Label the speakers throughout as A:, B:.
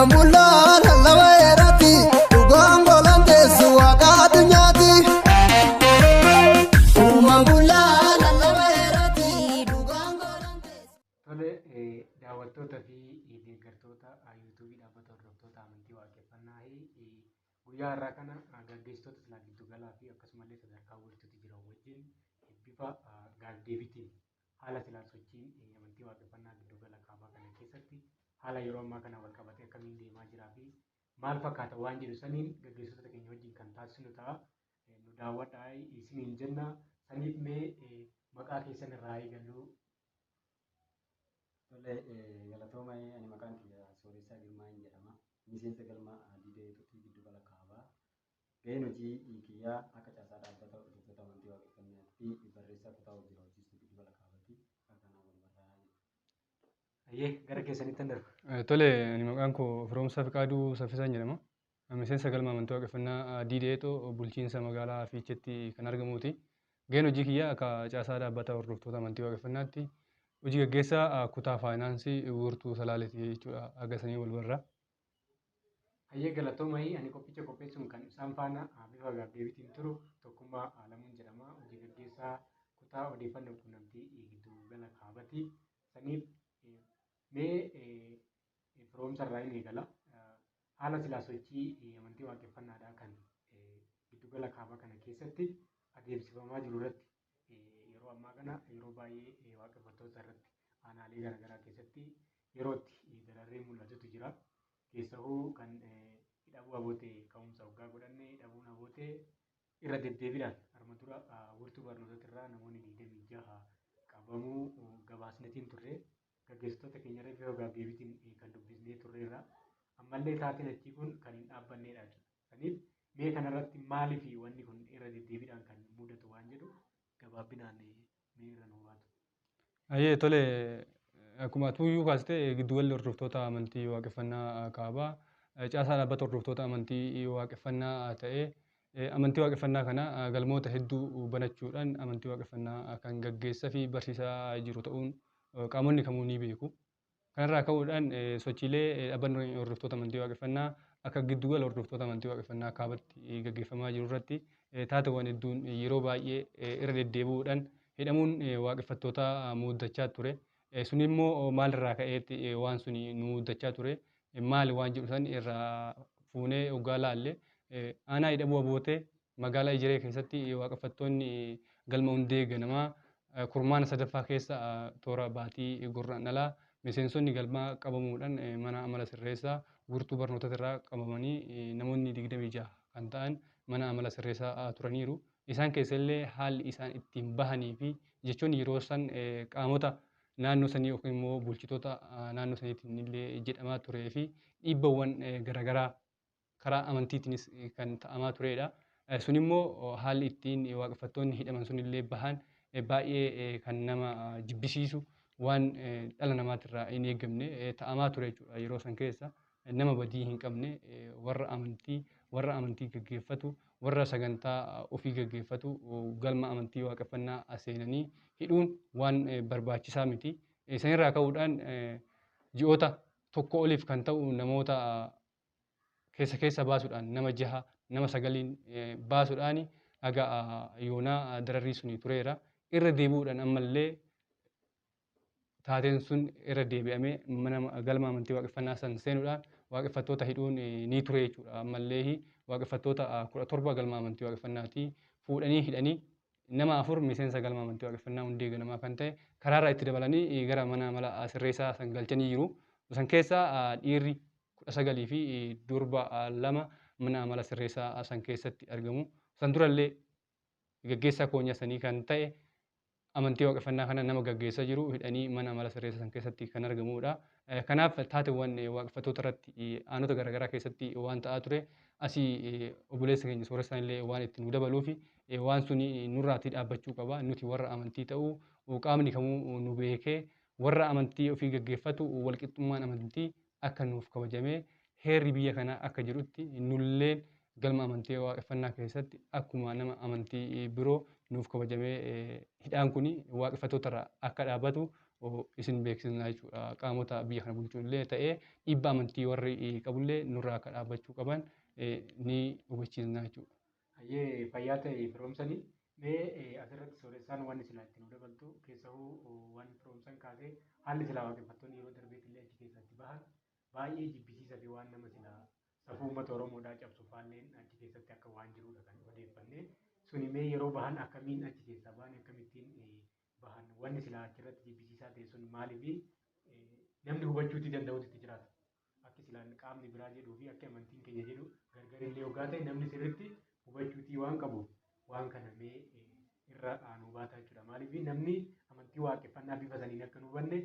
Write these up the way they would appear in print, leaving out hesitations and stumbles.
A: Umamula lalawairati Ugongolante suwaga dunyati Umamula lalawairati Ugongolante.
B: Tole daawwattoota fi deeggartoota yuutuubii dhaabbata hordoftoota amantii waaqeffannaa guyyaa har'aa kana gaggeessitoota silaa giddu galaa fi akkasumallee sadarkaa walitti jiran wajjin bifa gaazdeebiitiin haala silaa sochiin amantii waaqeffannaa giddu gala kaabaa kana keessatti haala yeroo ammaa kana wal qabatee akkamiin deemaa jiraa fi maal fakkaata waan jedhu saniin gaggeessitoota keenya wajjin kan taasisnu ta'a. Nu daawwadhaa isiniin jenna. Saniif mee maqaa keessan irraa eegallu.
C: Tole galatoomay ani maqaan kiyya Sooressaa Girmaa jedhama. Miseensa galma Diidee Tuutii giddu gala kaabaa. Gaheen hojii kiyyaa akka caasaa dhaabbata hordoftoota amantii waaqeffannaa fi barreessaa kutaa hojii hojjechiistuu giddu gala kaabaati. Kan kanaan wal barraa jiru.
B: Ayyee gara keessanitti hin darbu.
D: Tole ani maqaan koo Firoomsaa Fiqaaduu Saffisaan jedhama. Miseensa galma amantii waaqeffannaa Diideetoo bulchiinsa magaalaa Fiicheetti kan argamuuti. Gaheen hojii kiyyaa akka caasaa dhaabbata hordoftoota amantii waaqeffannaatti hojii gaggeessaa kutaa faayinaansii Wiirtuu Salaaleeti jechuudha. Agarsiisanii wal barraa.
B: Ayyee galatoomay ani qophicha qopheessuun kan isaan faana bifa gaazdeebiitiin turu Tokkummaa Alamuun jedhama. Hojii gaggeessaa kutaa odeeffannoo quunnamtii giddu gala kaabaati. Saniif mee firoomsa irraa hin eegala. Haala silaa sochii amantii waaqeffannaadhaa kan giddu gala kaabaa kana keessatti adeemsifamaa jiru irratti yeroo ammaa kana yeroo baay'ee waaqeffattoota irratti aanaalee garaagaraa keessatti yerootti dararree mul'atutu jira. Keessahuu kan hidhabuu abootee ka'umsa waggaa godhanne hidhabuun abootee irra deddeebiidhaan harma dura wiirtuu barnootaa irraa namoonni 26 qabamuu gabaasnetiin turre. Gaggeessitoota keenya irra bifa gaazdeebiitiin kan dubbisnee turreerra. Ammallee taateen achii kun kan hin dhaabbannedha. Saniif mee kanarratti maaliif wanni kun irra deddeebiidhaan kan mudatu waan jedhu gabaabbinaan mee irra nu baatu.
D: Ayyee tole akkuma tuyyuu kaastee giddugalli hordoftoota amantii waaqeffannaa kaabaa caasaa dhaabbata hordoftoota amantii waaqeffannaa ta'ee amantii waaqeffannaa kana galmoota hedduu banachuudhaan amantii waaqeffannaa kan gaggeessaa fi barsiisaa jiru ta'uun qaamonni kamuu ni beeku. Kanarraa ka'uudhaan sochiilee dhaabbanni hordoftoota amantii waaqeffannaa akka giddugala hordoftoota amantii waaqeffannaa kaabatti gaggeeffamaa jiru irratti taateewwan hedduun yeroo baay'ee irra deddeebi'uudhaan hidhamuun waaqeffattoota muudachaa ture. Sun immoo maalirraa ka'eetti waan sun nu muudachaa ture maali waan jedhu san irraa fuunee hoggaa laalle aanaa hidhamuu abootee magaalaa Ijiree keessatti waaqeffattoonni galma hundee ganamaa kurmaana sadaffaa keessa toora baatii gurraandhalaa miseensonni galmaa qabamuudhaan mana amala sirreessaa wiirtuu barnootaa irraa qabamanii namoonni 26 kan ta'an mana amala sirreessaa turaniiru. Isaan keessallee haalli isaan ittiin bahanii fi jechoonni yeroo san qaamota naannoo sanii yookiin immoo bulchitoota naannoo saniitiin illee jedhamaa turee fi dhiibbawwan garaagaraa karaa amantiitiinis kan ta'amaa turedha. Sun immoo haalli ittiin waaqeffattoonni hidhaman sun illee bahan baay'ee kan nama jibbisiisu waan dhala namaatirraa hin eegamne ta'amaa ture jechuudha. Yeroo san keessa nama badii hin qabne warra amantii gaggeeffatu warra sagantaa ofii gaggeeffatu galma amantii waaqeffannaa seenanii hidhuun waan barbaachisaa miti. Sanirraa ka'uudhaan ji'oota tokko oliif kan ta'u namoota keessa baasuudhaan nama 6 nama 9 baasuudhaan haga yoonaa dararrii suni tureera. Irra deebi'uudhaan ammallee taateen sun irra deebi'amee galma amantii waaqeffannaa san seenuudhaan waaqeffattoota hidhuun ni ture jechuudha. Ammallee waaqeffattoota 17 galma amantii waaqeffannaatii fuudhanii hidhanii nama 4 miseensa galma amantii waaqeffannaa hundee ganamaa kan ta'e karaarraa itti dabalanii gara mana amala sirreessaa san galchanii jiru. San keessaa dhiirri 19 fi durba 2 mana amala sirreessaa san keessatti argamu. San durallee gaggeessaa koonya sanii kan ta'e amantii waaqeffannaa kana nama gaggeessaa jiru hidhanii mana amala sirreessaa san keessatti kan argamudha. Kanaaf taateewwan waaqeffattoota irratti aanota garaagaraa keessatti waan ta'aa ture asii obboleessa keenya Sooressaan illee waan itti nu dabaluuf waan suni nurraatii dhaabbachuu qaba. Nuti warra amantii ta'uu qaamni kamuu nu beekee warra amantii ofii gaggeeffatu walqixxummaan amantii akka nuuf kabajamee heerri biyya kanaa akka jedhutti nulleen galma amantii waaqeffannaa keessatti akkuma nama amantii biroo nuuf kabajamee hidhaan kun waaqeffattoota irraa akka dhaabbatu isin beeksisnaa jechuudha. Qaamota biyya kana bulchuunillee ta'ee dhiibbaa amantii warri qabullee nurraa akka dhaabbachuu qaban ni hubachiisnaa jechuudha.
B: Hayyee fayyaa ta'e firoomsanii mee asirratti sooressaan waan silaa ittiin dabaltu keessahuu waan firoomsan kaasee haalli silaa waaqeffattoonni yeroo darbeetillee achi keessatti bahan baay'ee jibbisiisaa fi waan nama silaa safuu uummata Oromoodhaa cabsu faalleen achi keessatti akka waan jirudha kan odeeffanne. Suni mee yeroo bahan akkamiin achi keessaa bahan akkamittiin bahan wanni silaa achirratti jibbisiisaa ta'e sun maaliif namni hubachuutti danda'utti jiraata. Akka silaan qaamni biraa jedhuu fi akka amantiin keenya jedhu gargarillee yookaan ta'e namni sirriitti hubachuutii waan qabuuf waan kana mee irra nu baata jechuudha. Maaliif namni amantii waaqeffannaa bifa saniin akka nu hubanne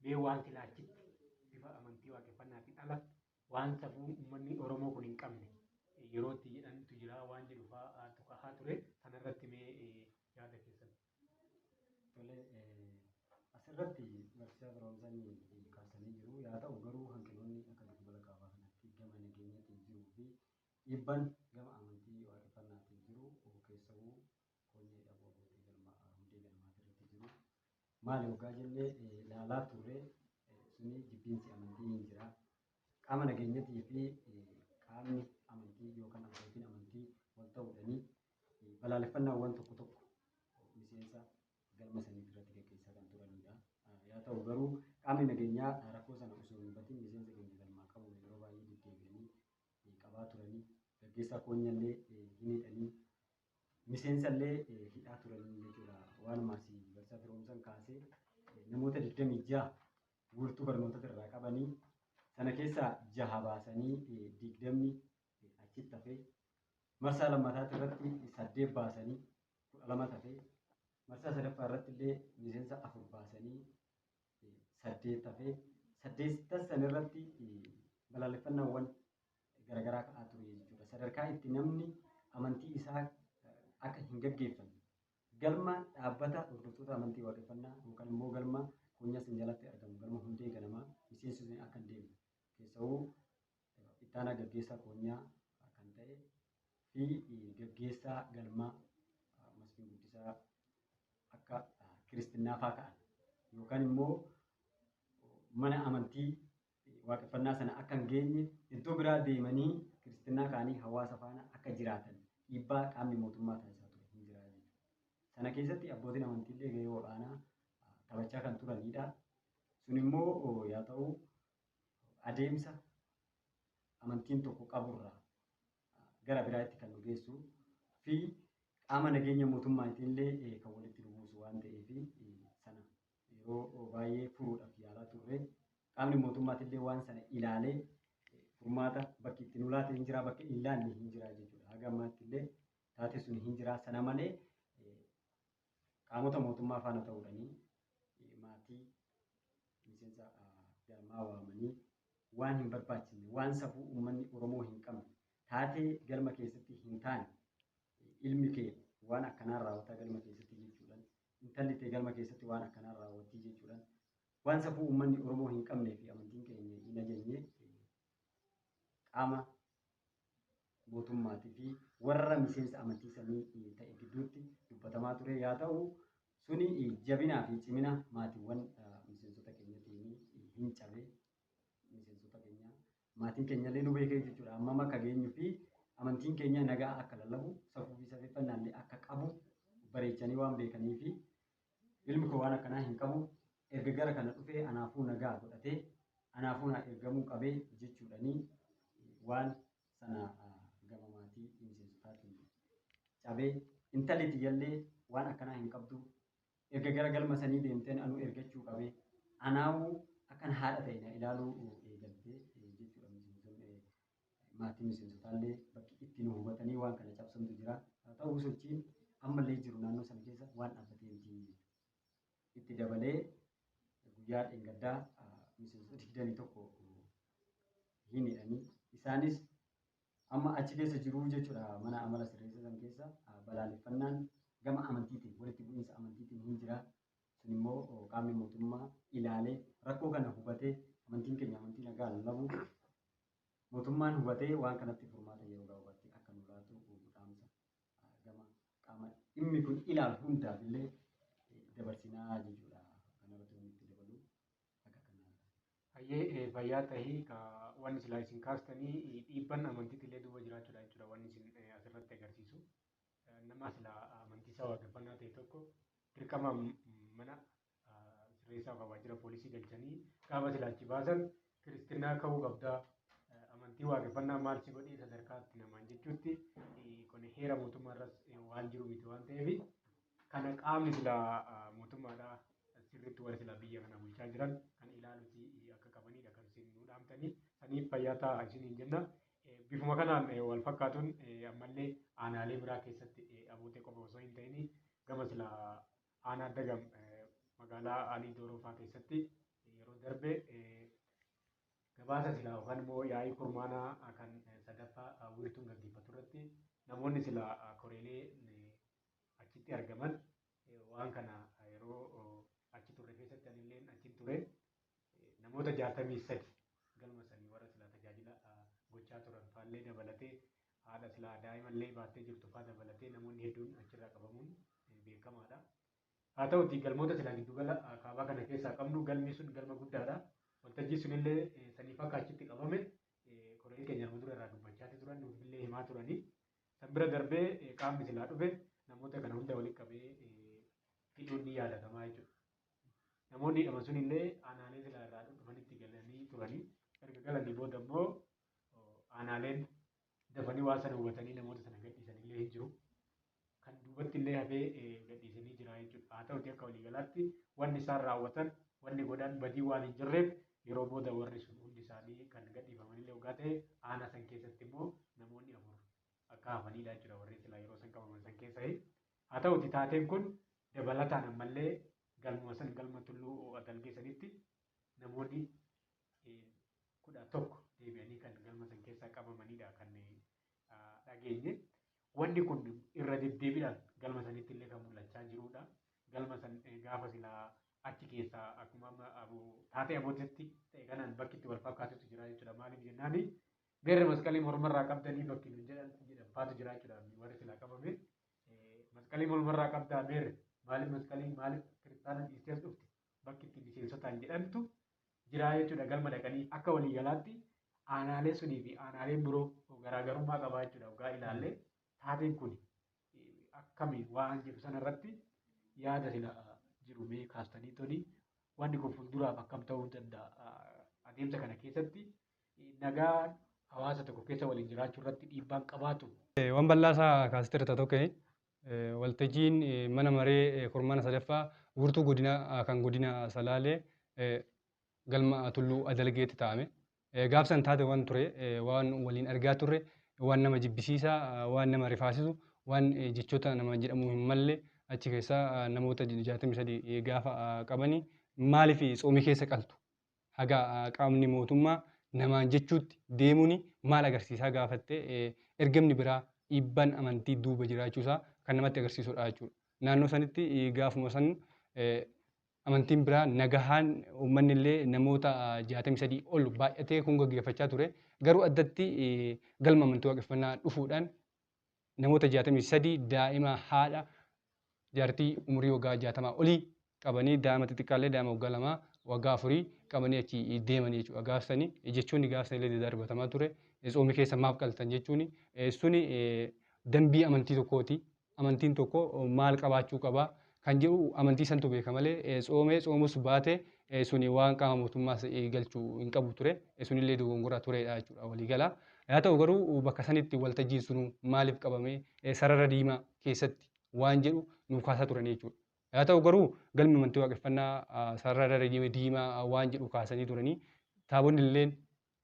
B: mee waan silaa achitti bifa amantii waaqeffannaatiin ala waan safuun uummanni Oromoo kun hin qabne yeroo itti jedhantu jira waan jedhu fa'aa tuqahaa ture sanarratti mee yaada keessatti.
C: Tole asirratti barsiisaa firoomsanii kaasanii jiru. Yaa ta'u garuu hanqinoonni akka giddugala kaabaa kanatti gama nageenyaatiin jiruu fi dhiibbaan gama amantii waaqeffannaatiin jiru keessawuu koonyee dhaboo abbootii galmaa hundee galmaati irratti jiru. Maali yookaan jennee ilaalaa turre suni jibbiinsi amantii hin jira. Qaama nageenyatii fi qaamni amantii yookaan abbootiin amantii wal ta'uudhanii balaaleffannaawwan tokko tokko miseensa galma sanii irratti gaggeessaa kan turanidha. Yaa ta'u garuu qaamni nageenyaa rakkoo sana osoo hin hubatin miseensa keenya galmaa qabu yeroo baay'ee deddeebi'anii qabaa turanii gaggeessaa koonyallee hidhanii miseensallee hidhaa turanii jechuudha. Waan maasii barsiisaa firoomsan kaasee namoota 26 guurtuu barnoota irraa qabanii sana keessaa 6 baasanii 20 achitti hafee marsaa lammataatti irratti 8 baasanii 12 hafee marsaa sadaffaa irratti illee miseensa 4 baasanii 8 hafee 8 san irratti balaaleffannaawwan garaagaraa ka'aa ture jechuudha. Sadarkaa itti namni amantii isaa akka hin gaggeeffanne galma dhaabbata hordoftoota amantii waaqeffannaa yookaan immoo galma koonyaa sin jalatti argamu galma hundee ganamaa miseensonni akka hin deemne keessawuu ittaanaa gaggeessaa koonyaa kan ta'e fi gaggeessaa galmaa masfiin guddisaa akka kiristinnaa fa'aa ka'an yookaan immoo mana amantii waaqeffannaa sana akka hin geenye iddoo biraa deemanii kiristinnaa ka'anii hawaasa faana akka jiraatan dhiibbaa qaamni mootummaa taasisaa ture hin jira jechuudha. Sana keessatti abbootiin amantiillee gahee olaanaa taphachaa kan turanidha. Sun immoo yaa ta'u adeemsa amantiin tokko qaburraa gara biraatti kan nu geessu fi qaama nageenya mootummaatillee kan walitti buusu waan ta'eef sana yeroo baay'ee furuudhaaf yaalaa turre qaamni mootummaatillee waan sana ilaalee furmaata bakki itti nu laate hin jira bakka hin laanne hin jira jechuudha. Haga ammaatti illee taate sun hin jira. Sana malee qaamota mootummaa faana ta'uudhanii maatii miseensa galmaa waamanii waan hin barbaachifne waan safuu uummanni Oromoo hin qabne taatee galma keessatti hin taane ilmi kee waan akkanaan raawwataa galma keessatti jechuudhaan intalli tee galma keessatti waan akkanaan raawwattii jechuudhaan waan safuu uummanni Oromoo hin qabnee fi amantiin keenya hin ajajne qaama mootummaatii fi warra miseensa amantii sanii ta'e gidduutti dubbatamaa ture. Yaa ta'u suni jabinaa fi cimina maatiiwwan miseensota keenyatiin hin cabe. Miseensota keenya maatiin keenyallee nu beekee jechuudha. Amma akka geenyu fi amantiin keenya nagaa akka lallabu safuu fi safeeffannaallee akka qabu bareechanii waan beekanii fi ilmi koo waan akkanaa hin qabu erga gara kana dhufee anaafuu nagaa godhatee anaafuu na ergamuu qabee jechuudhanii waan sana gama maatii miseensotaatiin cabee intalli tiyyallee waan akkanaa hin qabdu erga gara galma sanii deemteen anu ergachuu qabee anaafuu akkan haadha ta'e na ilaaluu eegaltee jechuudha. Maatii miseensotaallee bakki itti nu hubatanii waan kana cabsantu jira. Haa ta'u sochiin ammallee jiru naannoo sana keessa waan dhaabbatee itti dabalee guyyaa dheengaddaa miseensota 21 hin hidhanii isaanis amma achi keessa jiru jechuudha. Mana amala sirreessa san keessa balaaleffannaan gama amantiitiin walitti bu'iinsa amantiitiin hin jira. Sun immoo qaamni mootummaa ilaalee rakkoo kana hubatee amantiin keenya amantii nagaa lallabu mootummaan hubatee waan kanatti furmaata yeroo gabaabatti akka nu laatu dhaamsa gama qaama dhimmi kun ilaalu hundaaf illee dabarsinaa jechuudha. Kanarratti wanti itti dabalu
B: fayyaa ta'ii wanni silaa isin kaastanii dhiibban amantiitillee duuba jiraachuudha jechuudha wanni isin asirratti agarsiisu. Nama silaa amantii isaa waaqeffannaa ta'e tokko dirqama mana sirreessaa yookaan waajjira poolisii galchanii gaafa silaa achi baasan kiristinnaa ka'uu qabdaa amantii waaqeffannaa maal si godhee sadarkaatti namaan jechuutti kun heera mootummaarras waan jiru miti waan ta'eef kana qaamni silaa mootummaadhaa sirriitti warra silaa biyya kana bulchaa jiran kan ilaaluuti akka qabanidha kan isin nu dhaamtanii saniif fayyaa ta'a isiniin jenna. Bifuma kanaan wal fakkaatuun ammallee aanaalee biraa keessatti abootee qofa osoo hin ta'in gama silaa aanaa dagam magaalaa Alii Doorofaa keessatti yeroo darbe gabaasa silaa yookaan immoo yaa'ii kurmaanaa kan sadaffaa wiirtuun gaggeeffatu irratti namoonni silaa koreelee achitti argaman waan kana yeroo achi turre keessatti anilleen achiin ture namoota 63 galma sanii warra silaa tajaajila gochaa turan faallee dabalatee haadha silaa daa'imallee baattee jirtu faa dabalatee namoonni hedduun achirraa qabamuun beekamaadha. Haa ta'uti galmoota silaa giddugala kaabaa kana keessaa qabnu galmi sun galma guddaadha. Waltajjii sunillee saniif akka achitti qabame koree keenya arma dura irraa dubbachaati turan nuufillee himaa turanii san bira darbee qaamni silaa dhufe namoota kana hunda walitti qabee hidhuun ni yaadatamaa jechuudha. Namoonni hidhaman sunillee aanaalee silaa irraa dhufanitti galanii turanii erga galanii booda immoo aanaaleen dafanii waan sana hubatanii namoota sana gadhiisanillee hin jiru. Kan duubatti illee hafee gadhiisanii jira jechuudha. Haa ta'uti akka waliigalaatti wanni isaan raawwatan wanni godhan badii waan hin jirreef yeroo booda warri sun hundi isaanii kan gadhiifamanillee waggaa ta'e aanaa san keessatti immoo namoonni 4 akka hafanidha jechuudha warri silaa yeroo san qabaman san keessa. Haa ta'uti taateen kun dabalataan ammallee galma san galma tulluu atalgeessanitti namoonni 11 deebi'anii kan galma san keessaa qabamanidha kan dhageenye. Wanni kun irra deddeebiidhaan galma sanitti illee kan mul'achaa jirudha. Galma san gaafa silaa achi keessaa akkuma taatee abootitti ta'e kanaan bakki itti wal fakkaatutu jira jechuudha. Maaliif jennaan beerri masqalii mormarraa qabdanii bakki nuun jedhanfaatu jira jechuudha. Warri silaa qabame masqalii mormarraa qabdaa beerri maaliif masqalii maaliif kiristaana dhiistees dhufte bakki itti miseensotaan jedhamtu jira jechuudha. Galma dhaqanii akka waliigalaatti aanaalee sunii fi aanaaleen biroo garaagarummaa qabaa jechuudha. Waggaa ilaallee taateen kun akkamiin waan jiru sanarratti yaada silaa jiru mee kaastanii toni wanni kun fuulduraaf akkam ta'uu danda'a adeemsa kana keessatti nagaa hawaasa tokko keessa waliin jiraachuu irratti dhiibbaan qabaatu.
D: Waan bal'aasaa kaasiteerta tokko waltajjiin mana maree kurmaana sadaffaa wiirtuu godina kan godina Salaalee galma tulluu Adalgeetti taa'ame. Gaafsan taate waan ture waan waliin argaa turre waan nama jibbisiisaa waan nama rifaasisu waan jechoota nama jedhamu hin malle achi keessaa namoota 63 gaafa qabanii maaliif tsoomii keessa qaltu haga qaamni mootummaa namaan jechuutti deemuun maal agarsiisaa gaafatte ergamni biraa dhiibbaan amantii duuba jiraachuusaa kan namatti agarsiisudha jechuudha. Naannoo sanitti gaafuma san amantiin biraa nagahaan uummanni illee namoota 63 ol baay'atee kun gaggeeffachaa ture. Garuu addatti galma amantii waaqeffannaa dhufuudhaan namoota 63 daa'ima haadha jaartii umurii waggaa 60 olii qabanii daa'ima xixiqqaallee daa'ima waggaa 2 waggaa 4 qabanii achi deemanii jechuudha. Gaafsanii jechuun gaafsan illee darbatamaa ture. Tsoomii keessa maaf qaltan jechuun suni dambii amantii tokkooti. Amantiin tokko maal qabaachuu qabaa kan jedhu amantii santu beeka malee tsoomus baate suni waan qaama mootummaas galchuu hin qabu ture. Sunillee dogongoraa turedha jechuudha waliigala. Haa ta'u garuu bakka sanitti waltajjiin sunu maaliif qabamee sarara diimaa keessatti waan jedhu nuuf kaasaa turan jechuudha. Haa ta'u garuu galmi amantii waaqeffannaa sarara diimaa waan jedhu kaasanii turanii taabonni illee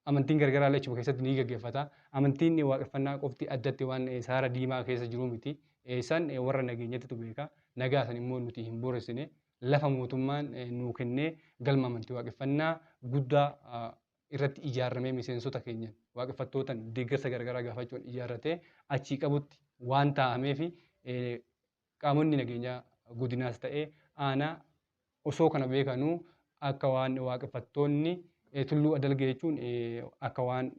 D: amantiin gargaraa lachuma keessatti ni gaggeeffata. Amantiin waaqeffannaa qofti addatti waan sarara diimaa keessa jiru miti. San warra nageenyatti beeka. Nagaa san immoo nuti hin booressine lafa mootummaan nuu kennee galma amantii waaqeffannaa guddaa irratti ijaaramee miseensota keenyan waaqeffattootaan deeggarsa garagaraa gaafachuun ijaarratee achii qabutti waan taa'ameef qaamonni nageenyaa godinaas ta'ee aanaa osoo kana beekanuu akka waan waaqeffattoonni tulluu Adalgee jechuun akka waan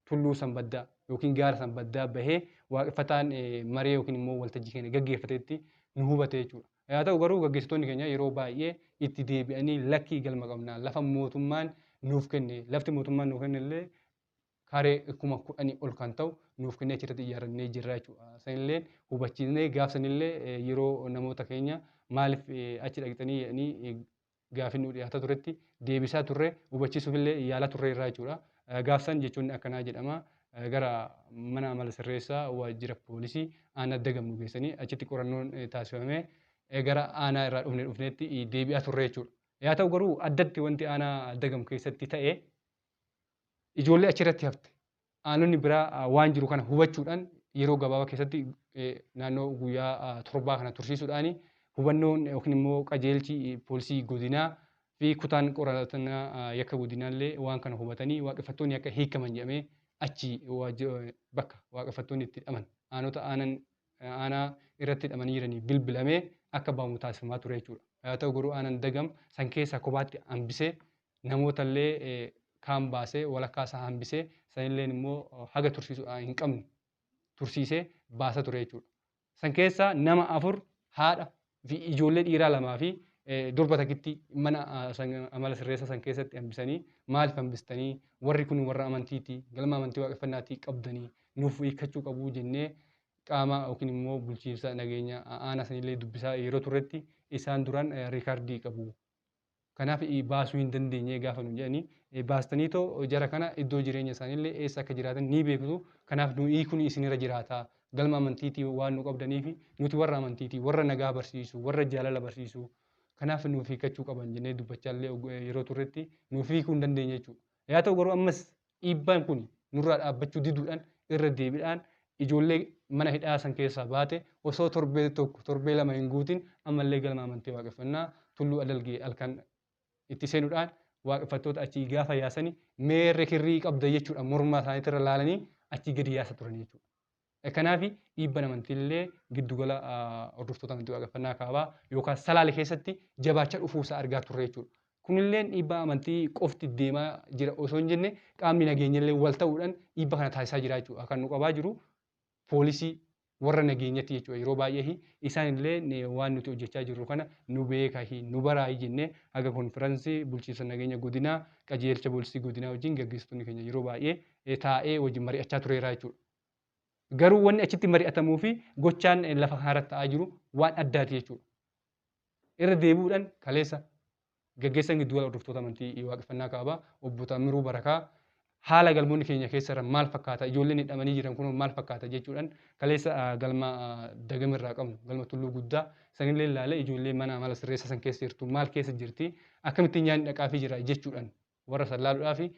D: tulluu sanbaddaa yookiin gaara sanbaddaa bahee waaqeffataan maree yookiin immoo waltajjii keenya gaggeeffatetti nu hubate jechuudha. Haa ta'u garuu gaggeessitoonni keenya yeroo baay'ee itti deebi'anii lakkii galma qabnaa lafa mootummaan nuuf kenne. Lafti mootummaan nuuf kenne illee kaaree 10,000 ol kan ta'u nuuf kennee achirratti ijaarannee jirra jechuudha. Sanillee hubachiisnee gaafsanillee yeroo namoota keenya maaliif achi dhaqxanii jedhanii gaafii nu dhiyaata turetti deebisaa turre hubachiisuufillee yaala turre irraa jechuudha. Gaafsan jechuun akkanaa jedhama. Gara mana amala sirreessaa waajjira poolisii aanaa dagamnu geessanii achitti qorannoon taasifamee gara aanaa irraa dhufneetti deebi'aa turre jechuudha. Yaa ta'u garuu addatti wanti aanaa dagam keessatti ta'e ijoollee achirratti hafte. Aanonni biraa waan jiru kana hubachuudhaan yeroo gabaabaa keessatti naannoo guyyaa torbaa kana tursiisuudhaan hubannoon yookiin immoo qajeelchi poolisii godinaa fi kutaan qoratannaa yakka godinaallee waan kana hubatanii waaqeffattoonni akka hiikaman jedhamee achi bakka waaqeffattoonni itti hidhaman aanota aanaa irratti hidhamanii jiranii bilbilamee akka baamu taasifamaa ture jechuudha. Haa ta'u garuu aanaan dagam san keessaa kophaatti hambisee namootallee kaan baasee walakkaa isaa hambisee sanilleen immoo haga tursiisuu hin qabne tursiisee baasa ture jechuudha. San keessaa nama 4 haadha fi ijoollee dhiiraa 2 fi durba takkitti mana amala sirreessaa san keessatti hambisanii maaliif hambistanii warri kun warra amantiiti galma amantii waaqeffannaatii qabdanii nuuf hiikkachuu qabu jennee qaama yookiin immoo bulchiinsa nageenya aanaa sanillee dubbisaa yeroo turretti isaan duraan riikaardii qabu. Kanaaf baasuu hin dandeenye gaafa nu jedhanii baastanii too jara kana iddoo jireenya isaaniillee eessa akka jiraatan ni beektu. Kanaaf nuyi kun isinirra jiraata. Galma amantiitii waan nu qabdaniif nuti warra amantiitii warra nagaa barsiisu warra jaalala barsiisu. Kanaaf nuuf hiikkachuu qaban jennee dubbachaallee yeroo turretti nuuf hiikuu hin dandeenye jechuudha. Yaa ta'u garuu ammas dhiibbaan kun nurraa dhaabbachuu diduudhaan irra deebiidhaan ijoollee mana hidhaa san keessaa baate osoo torbee 2 hin guutin ammallee galma amantii waaqeffannaa tulluu adalgee halkan itti seenuudhaan waaqeffattoota achii gaafa yaasanii meerre kirrii qabda jechuudha mormaa isaaniitirra laalanii achii gadi yaasa turan jechuudha. Kanaaf dhiibbaan amantiillee giddugala hordoftoota amantii waaqeffannaa kaabaa yookaan Salaalee keessatti jabaachaa dhufuusaa argaa turre jechuudha. Kunillee dhiibbaa amantii qofti deemaa jira osoo hin jenne qaamni nageenyallee wal ta'uudhaan dhiibbaa kana taasisaa jira jechuudha. Kan nu qabaa jiru poolisii warra nageenyatti jechuudha. Yeroo baay'ee isaanillee waan nuti hojjechaa jirru kana nu beekaa nu baraa jennee haga konfiraansii bulchiinsa nageenya godinaa qajeelcha poolisii godinaa wajjin gaggeessitoonni keenya yeroo baay'ee taa'ee wajjin mari'achaa tureera jechuudha. Garuu wanni achitti mari'atamuu fi gochaan lafa kanarratti ta'aa jiru waan addaati jechuudha. Irra deebi'uudhaan kaleessa gaggeessan giddugala hordoftoota amantii waaqeffannaa kaabaa obbo Taamiruu Barakaa haala galmoonni keenya keessarra maal fakkaata ijoolleen hidhamanii jiran kun maal fakkaata jechuudhaan kaleessa galma dagamirraa qabnu galma tulluu guddaa sanillee ilaalee ijoollee mana amala sirreessaa san keessa jirtu maal keessa jirti akkamittiin nyaanni dhaqaafii jira jechuudhaan warra sallaaluudhaa fi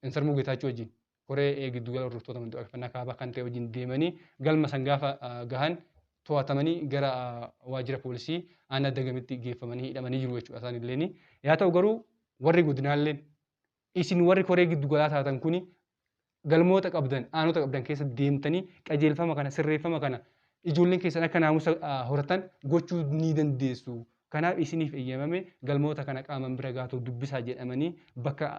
D: insarmuu geetaachuu wajjin koree giddugala hordoftoota amantii waaqeffannaa kaabaa kan ta'e wajjin deemanii galma san gaafa gahan to'atamanii gara waajjira poolisii aanaa dagamitti geeffamanii hidhamanii jiru jechuudha isaanillee. Yaa ta'u garuu warri godinaalleen isin warri koree giddugalaa taatan kuni galmoota qabdan aanota qabdan keessa deemtanii qajeelfama kana sirreeffama kana ijoolleen keessan akka naamusa horatan gochuu ni dandeessu. Kanaaf isiniif eeyyamame galmoota kana qaaman bira gaatoo dubbisaa jedhamanii bakka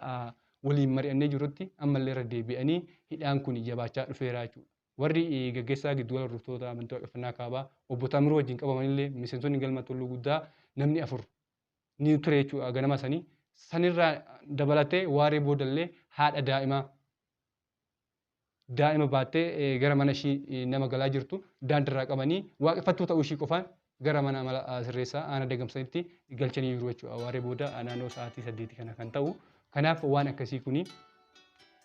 D: waliin mari'annee jirutti ammallee irra deebi'anii hidhaan kun jabaachaa dhufeera jechuudha. Warri gaggeessaa giddugala hordoftoota amantii waaqeffannaa kaabaa obbo Taamiruu wajjin qabamanillee miseensonni galma tulluu guddaa namni 4 ni ture jechuudha ganama sanii. Sanirraa dabalatee waaree boodallee haadha daa'ima baattee gara mana ishii nama galaa jirtu daandirraa qabanii waaqeffattuu ta'uu ishii qofaan gara mana amala sirreessaa aanaa dagamsanitti galchanii jiru jechuudha. Waaree booda naannoo sa'aatii 8 kana kan ta'u. Kanaaf waan akkasii kuni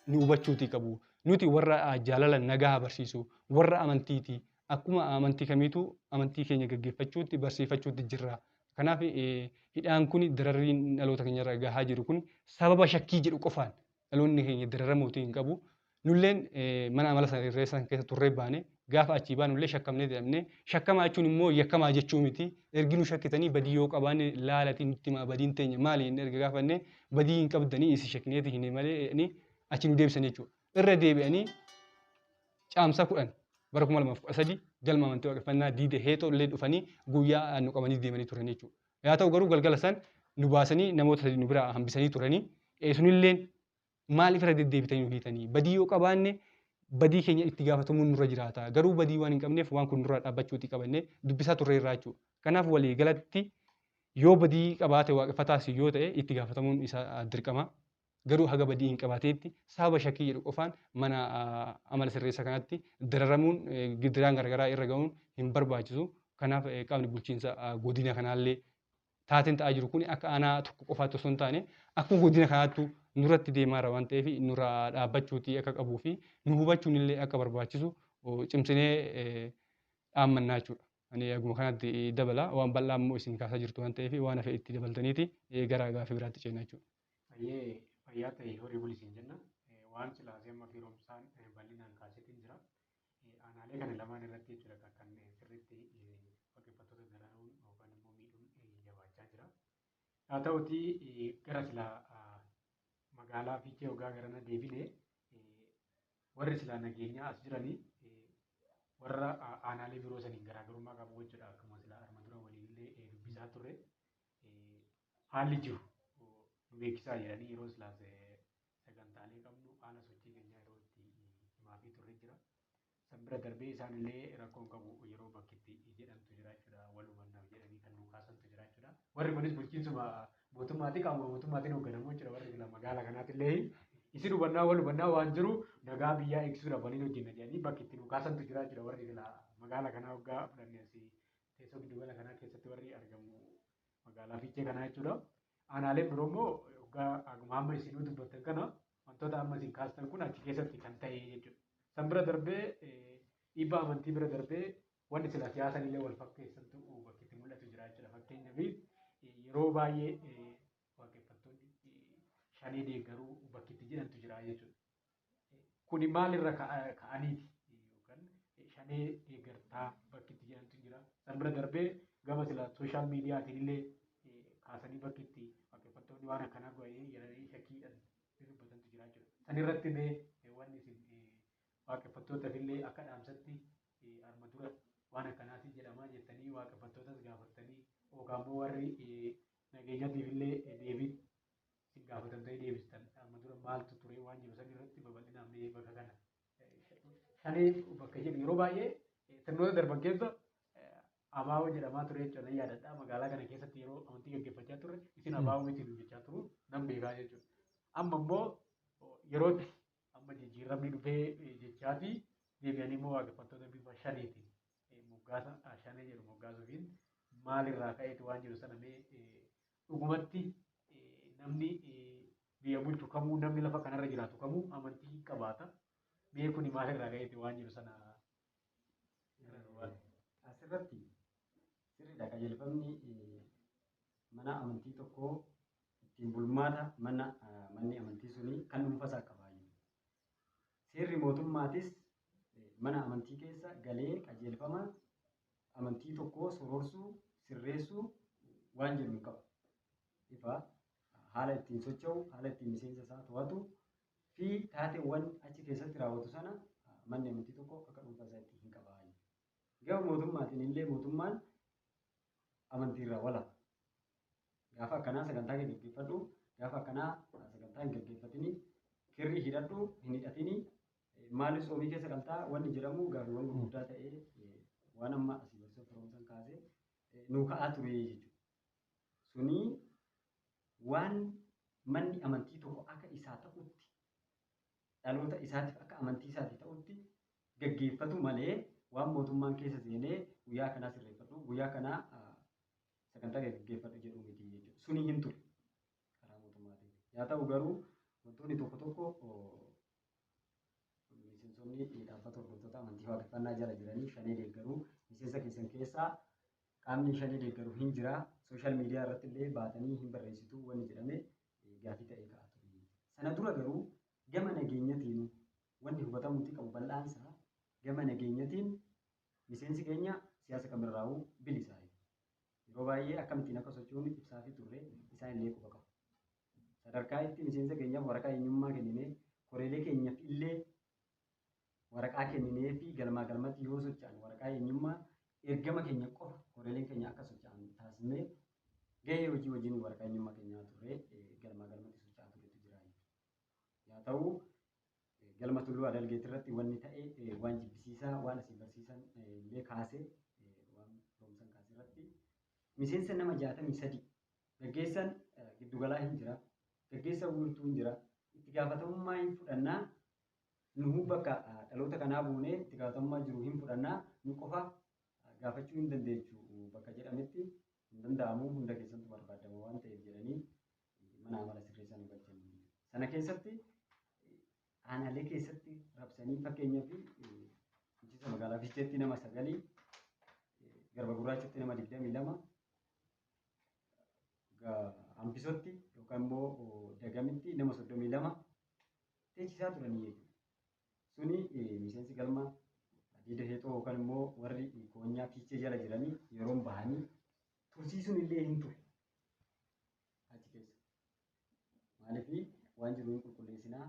D: nu hubachuutii qabu. Nuti warra jaalala nagaa barsiisu warra amantiiti. Akkuma amantii kamiitu amantii keenya gaggeeffachuutti barsiifachuutti jirra. Kanaaf hidhaan kun dararriin dhaloota keenyarra gahaa jiru kun sababa shakkii jedhu qofaan dhaloonni keenya dararamuutii hin qabu. Nulleen mana amala sirreessaa keessa turree baane gaafa achii baanullee shakkamnee jedhamne shakkamaa jechuun immoo yakkamaa jechuu miti. Ergi nu shakkitanii badii yoo qabaanne laalatiin nutti himaa badiin teenya maali inni erga gaafanne badii hin qabdanii isi shakkineeti hin malee achi nu deebisan jechuudha. Irra deebi'anii caamsaa 10 bara 2013 galma amantii waaqeffannaa diide heexoo illee dhufanii guyyaa nu qabanii deemanii turan jechuudha. Yaa ta'u garuu galgala san nu baasanii namoota sadii nu biraa hambisanii turanii sunilleen maaliif irra deddeebitanii nu hiitanii badii yoo qabaanne badii keenya itti gaafatamuun nurra jiraata. Garuu badii waan hin qabneef waan kun nurraa dhaabbachuutii qabannee dubbisaa turre irraa jechuudha. Kanaaf walii galatti yoo badii qabaate waaqeffataas yoo ta'e itti gaafatamuun isaa dirqama. garuu haga badii hin qabaateetti sababa shakkii jedhu qofaan mana amala sirreessa kanatti dararamuun gidiraan garaagaraa irra ga'uun hin barbaachisu. Kanaaf qaamni bulchiinsa godina kanaallee taateen ta'aa jiru kun akka aanaa tokko qofaatti osoo hin taane akkuma godina kanaattu nurratti deemaa jira waan ta'eef nurra dhaabbachuutii akka qabuu fi nu hubachuun illee akka barbaachisu cimsinee dhaammannaa jechuudha. Ani akkuma kanatti dabala waan bal'aa immoo isin kaasaa jirtu waan ta'eef waan hafe itti dabaltaniiti gara gaaffii biraatti ceena jechuudha.
B: Baay'ee fayyaa ta'e horii bulisiin jenna. Waan silaasee amma firoomsaan bal'inaan kaasetiin jira. Aanaalee kana lamaan irratti jechuudha kan sirriitti waaqeffattoota daraaruun yookaan immoo miidhuun jabaachaa jira. Haa ta'utii gara silaa magaalaa fiichee hoggaa garana deebinee warri silaa nageenyaa as jiranii warra aanaalee biroo saniin garaagarummaa qabu jechuudha. Akkuma silaa arma dura waliinillee dubbisaa turre haalli jiru nu beeksisaa jedhanii yeroo silaas sagantaalee qabnu haala sochii keenyaa yeroo itti himaa fi turre jira. San bira darbee isaanillee rakkoon qabu yeroo bakkitti jedhamtu jira jechuudha. Wal hubannaaf jedhanii kan nu kaasantu jira jechuudha. Warri kunis bulchiinsuma mootummaatii qaama mootummaatiin hoogganamu jechuudha. Warri sila magaalaa kanaatillee isin hubannaa wal hubannaa waan jiru nagaa biyyaa eegsisuudhaaf waliin hojjenna jedhanii bakki itti nu kaasantu jira jechuudha. Warri sila magaalaa kanaa hoggaa fudhannee asii teessoo giddugala kanaa keessatti warri argamu magaalaa fiichee kanaa jechuudha. Aanaaleen biroo immoo hoggaa akkuma amma isin dubbattan kana wantoota amma isin kaastan kun achi keessatti kan ta'e jechuudha. San bira darbee dhiibbaa amantii bira darbee wanti sila siyaasan illee wal fakkeessantu bakki itti mul'atu jira jechuudha. Fakkeenyaaf yeroo baay'ee waaqeffattoonni shanii deeggaruu bakki itti jedhantu jira jechuudha. Kuni maalirra ka'aniiti yookaan shanii deeggartaa bakki itti jedhantu jira. San bira darbee gama sila sooshaal miidiyaatiin illee kaasanii bakki itti waaqeffattoonni waan akkanaa go'ee jedhanii shakkiidhaan dubbatantu jira jechuudha. San irratti illee wanni isin waaqeffattootaaf illee akka dhaamsatti arma dura waan akkanaati jedhamaa jettanii waaqeffattootas gaafattanii yookaan immoo warri nageenyatiif illee deebii isin gaafatamtanii deebistan arma dura maaltu ture waan jiru san irratti babal'inaan mee bakka kana shanii bakka jedhu yeroo baay'ee sirnoota darban keessa abaaboo jedhamaa ture jechuudha. Yaadadhaa magaalaa kana keessatti yeroo amantii gaggeeffachaa turre isin abaaboo miti nu jechaa turu nan beekaa jechuudha. Amma immoo yerootti amma jijjiiramni dhufee jechaati deebi'anii immoo waaqeffattoota bifa shaniitiin moggaasa shanee jedhu moggaasuufiin maalirraa ka'eeti waan jiru sana mee dhugumatti namni biyya bulchu kamuu namni lafa kanarra jiraatu kamuu amantii qabaata. Mee kuni maalirraa ka'eeti waan jiru sana
C: asirratti sirriidha qajeelfamni mana amantii tokkoo ittiin bulmaata manni amantii suni kan dhuunfasaa qabaayyuu. Seerri mootummaatis mana amantii keessa galee qajeelfama amantii tokkoo sororsuu sirreessuu waan jedhu hin qabu. Ifa haala ittiin socho'u haala ittiin miseensa isaa to'atu fi taateewwan achi keessatti raawwatu sana manni amantii tokko akka dhuunfasaa ittiin hin qabaayyuu. Gama mootummaatiin illee mootummaan amantiirraa wala'a. Gaafa akkanaa sagantaa gaggeeffadhu, gaafa akkanaa sagantaa hin gaggeeffatini, kirrii hidhadhu, hin hidhatini, maaliif soomii keessa galtaa wanni jedhamu gaaffiiwwan gurguddaa ta'ee waan amma asii barsiisuu firoomsan kaasee nuu ka'aa ture jechuudha. Suni waan manni amantii tokko akka isaa ta'utti dhaloota isaatiif akka amantii isaati ta'utti gaggeeffatu malee waan mootummaan keessa seenee guyyaa kanaa sirreeffadhu, guyyaa kanaa sagantaa gaggeeffadhu jedhu miti jechuudha. Suni hin ture karaa mootummaatiin. Yaa ta'u garuu wantoonni tokko tokko miseensonni dhaabbata hordoftoota amantii waaqeffannaa jala jiranii shanii deeggaruu miseensa keessan keessaa qaamni shanii deeggaruu hin jira. Sooshaal miidiyaa irratti illee baatanii hin barreessitu wanni jedhame gaaffii ta'ee ka'aa ture. Sana dura garuu gama nageenyatiin wanni hubatamutti qabu bal'aansaa gama nageenyatiin miseensi keenya siyaasa kamirraa'uu bilisaa. Yeroo baay'ee akkamittiin akka socho'uun ibsaa fi turre isaan illee quba qabu. Sadarkaa itti miseensa keenyaaf waraqaa eenyummaa kenninee koreelee keenyaaf illee waraqaa kenninee fi galmaa galmatti yoo socho'an waraqaa eenyummaa ergama keenya qofa koreeleen keenya akka socho'an taasisnee gahee hojii wajjin waraqaa eenyummaa keenyaa turre galmaa galmatti socho'aa turetu jira. Yaa ta'u galma tulluu adalgeetti irratti wanni ta'e waan jibbisiisaa waan asii barsiisan illee kaasee waan firoomsan kaasee irratti miseensa nama 63 gaggeessan giddugalaa hin jira, gaggeessan wiirtuu hin jira, gaafatamummaa hin fudhannaa nu bakka dhaloota kanaa buunee itti gaafatamummaa jiru hin fudhannaa nu qofa gaafachuu hin dandeechu bakka jedhametti hin danda'amu hunda keessatti barbaadama waan ta'eef jedhanii mana amala sirreessaa nu galchanii. Sana keessatti aanaalee keessatti rabsanii fakkeenyaaf bulchiinsa magaalaa Fiicheetti nama 9, Garba Gurraachaatti nama 22, Ambisotti yookaan immoo Dagamitti nama 32 teechisaa turanii jechuudha. Suni miseensi galma Diida Heexoo yookaan immoo warri koonyaa Fiichee jala jiranii yeroon bahanii tursiisuun illee hin ture achi keessa. Maaliif waan jiru hin qulqulleessinaa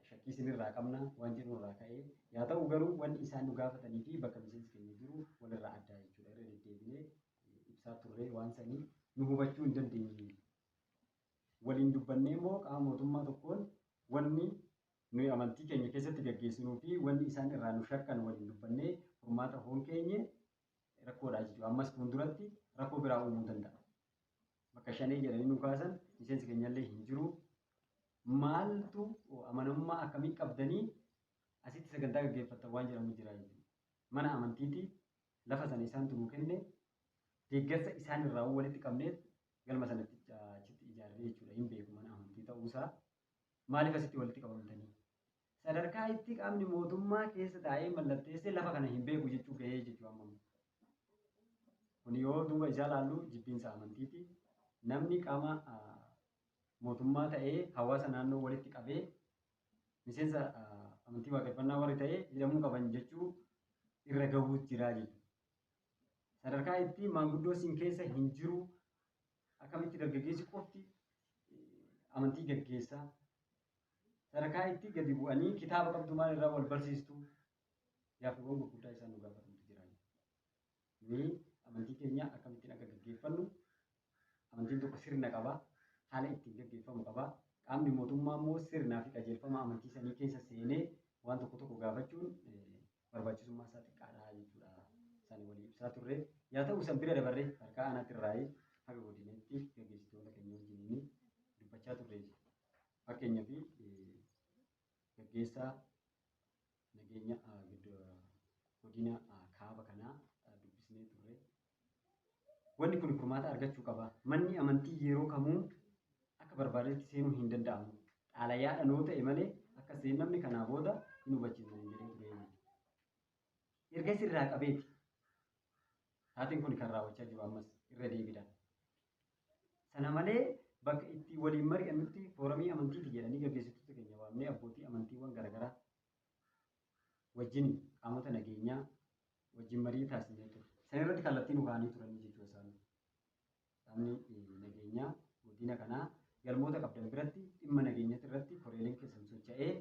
C: shakkii isinirraa qabna waan jiru irraa ka'ee yaa ta'u garuu wanti isaan nu gaafatanii fi bakka miseensi keenya jiru walirraa addaa jechuudha. Irra deddeebinee ibsaa turree waan sanii nu hubachuu hin dandeenye. Waliin dubbannee immoo qaama mootummaa tokkoon wanni nuyi amantii keenya keessatti gaggeessinuu fi wanni isaan irraa nu shakkan waliin dubbannee furmaata hoon keenye rakkoodha jechuudha. Ammas fuulduratti rakkoo biraa uumuu danda'a. Bakka shanee jedhanii nu kaasan miseensi keenyallee hin jiru. Maaltu amanamummaa akkamii qabdanii asitti sagantaa gaggeeffatan waan jedhamu jira jechuudha. Mana amantiiti lafa sana isaantu nuu kenne deeggarsa isaan irraa walitti qabneet galma sanatti achitti ijaarree jechuudha. Hin beeku mana amantii ta'uusaa maaliif asitti walitti qabamtanii? Sadarkaa itti qaamni mootummaa keessa taa'ee mallatteessee lafa kana hin beeku jechuu gahee jechuudha amma. Kun yoo duuba isaa laallu jibbiinsa amantiiti. Namni qaama mootummaa ta'ee hawaasa naannoo walitti qabee miseensa amantii waaqeffannaa warri ta'ee hidhamuu qaban jechuu irra gahuutu jira jechuudha. Sadarkaa itti maanguddoo siin keessa hin jiru akkamitti dargaggeessi qofti amantii gaggeessaa. Sadarkaa itti gadi bu'anii kitaaba qabdu maal irraa wal barsiistu yaaffiiwwan gurguddaa isaan nu gaafatantu jira. Nuyi amantii keenya akkamittiin akka gaggeeffannu amantiin tokko sirna qaba. Haala ittiin gaggeeffamu qaba. Qaamni mootummaa immoo sirnaa fi qajeelfama amantii sanii keessa seenee waan tokko gaafachuun barbaachisummaa isaa xiqqaadha jechuudha. Isaan walii ibsaa turre. Yaa ta'u san bira dabarree harkaa anaatti irraa'ee haga godinatti gaggeessitoota keenya wajjin dubbachaa turre. Fakkeenyaaf gaggeessaa nageenya godina kaaba kanaa dubbisnee turre. Wanni kun furmaata argachuu qaba. Manni amantii yeroo kamuu akka barbaadetti seenuu hin danda'amu. Xaalayaadhaan yoo ta'e malee akka seenamni kanaa booda hin hubachiisan jedhee ture. Erga sirraa qabeeti. Taateen kun kan raawwachaa jiru ammas irra deebiidhaan. Sana malee bakka itti waliin mari'annutti fooramii amantiiti jedhanii gaggeessitoota keenya waamnee abbootii amantiiwwan garaagaraa wajjin qaamota nageenyaa wajjin marii taasisnee ture. Sana irratti kallattiin nu kaa'anii turanii jechuudha isaanii. Qaamni nageenyaa godina kanaa galmoota qabdan biratti dhimma nageenyatti irratti koreeleen keessan socho'ee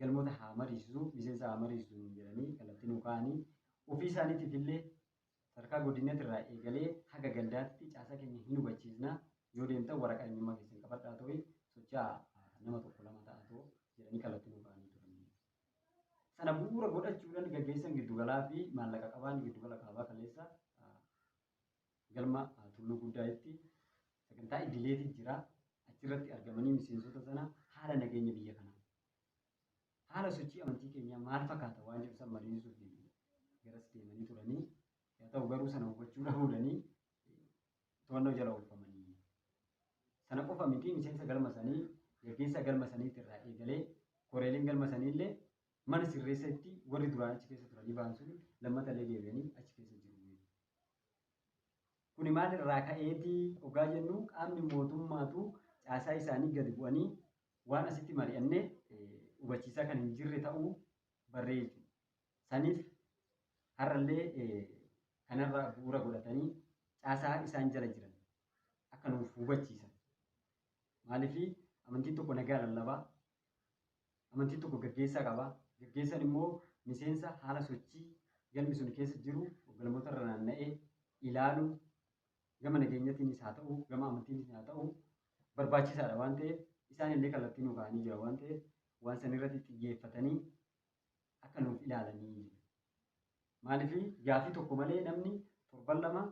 C: galmoota haa mariisisu miseensa haa mariisisu jedhanii kallattiin nu kaa'anii ofii isaaniitiif illee sadarkaa godinatti irraa eegalee haga gandaatti caasaa keenya hin hubachiisna. Yoo deemtan waraqaa eenyummaa keessan qabadhaa ta'e socho'aa nama tokko lama ta'atoo jedhanii kallattiin nu kaa'anii turan. Sana bu'uura godhachuudhaan gaggeessan giddugalaa fi maallaqa qabaan giddugala kaabaa kaleessa galma tulluu guddaatti sagantaa idileetii jira. Achirratti argamanii miseensota sana haala nageenya biyya kanaa haala sochii amantii keenyaa maal fakkaata waan jedhu san mariisuuf garas deemanii turanii. Yaa ta'u garuu sana hubachuu dhabuudhanii to'annoo jala oolfamanii. Sana qofa miti miseensa galma sanii gaggeessaa galma saniitti irraa eegalee koreeleen galma sanii illee mana sirreessatti warri duraan achi keessa turanii ba'an sun lammata illee deebi'anii achi keessa jiru. Kuni maal irraa ka'eetii ogaa jennu qaamni mootummaatu caasaa isaanii gadi bu'anii waan asitti mari'annee hubachiisaa kan hin jirre ta'uu barree jechuudha. Saniif har'allee kanarra bu'uura godhatanii caasaa isaan jala jiran akka nuuf hubachiisan. Maaliif amantiin tokko nagaa lallabaa, amantiin tokko gaggeessaa qaba. Gaggeessan immoo miseensa haala sochii galmi sun keessa jiru galmoota irra naanna'ee ilaaluun gama nageenyatiinis haa ta'u gama amantiinis haa ta'u barbaachisaadha waan ta'eef isaan illee kallattii nu kaa'anii jira waan ta'eef waan san irratti xiyyeeffatanii akka nuuf ilaalanii. Maaliif gaaffii tokko malee namni torban 2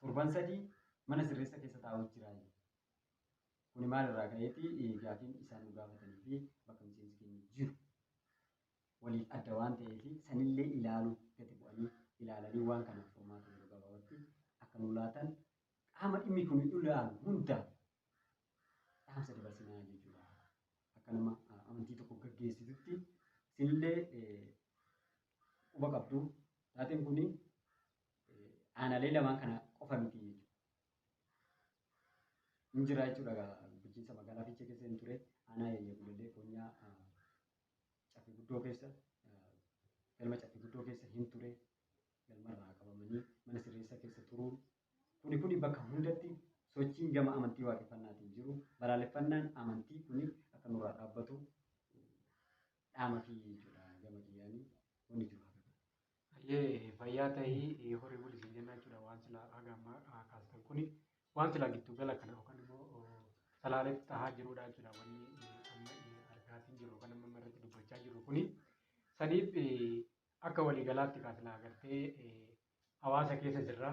C: torban 3 mana sirreessa keessa taa'uu jira. Kuni maalirraa ka'eeti gaafiin isaan nu gaafatanii fi bakka miseensi keenya jiru waliif adda waan ta'eef sanillee ilaaluu gadi bu'anii ilaalanii waan kanaaf furmaata yeroo gabaabatti akka nu laatan qaama dhimmi kun ilaalu hundaa dhaamsa dabarsinaa jechuudha. Akka nama amantii tokko gaggeessitutti isinillee quba qabdu taateen kuni aanaalee lamaan kana qofa miti jechuudha. Hin jira jechuudha bulchiinsa magaalaa Fiichee keessa hin ture aanaa Yayyabuullee Koonyaa Caffee Guddoo keessa galma Caffee Guddoo keessa hin ture galmarraa qabamanii mana sirreessaa keessa turuun kuni bakka hundatti sochiin gama amantii waaqeffannaatiin jiru balaaleffannaan amantii kuni akka nurraa dhaabbatu dhaama fi jechuudha gama kiyyaanii wanni jiru.
B: Fayyaa ta'ii horii bulisiin jennaa jechuudha waan silaa haga ammaa kaastan kuni waan silaa giddu gala kana yookaan immoo salaaletti tahaa jirudha jechuudha wanni amma argaatiin jiru yookaan amma irratti dubbachaa jiru kuni saniif akka waliigalaatti kaasilaa agartee hawaasa keessa jirra.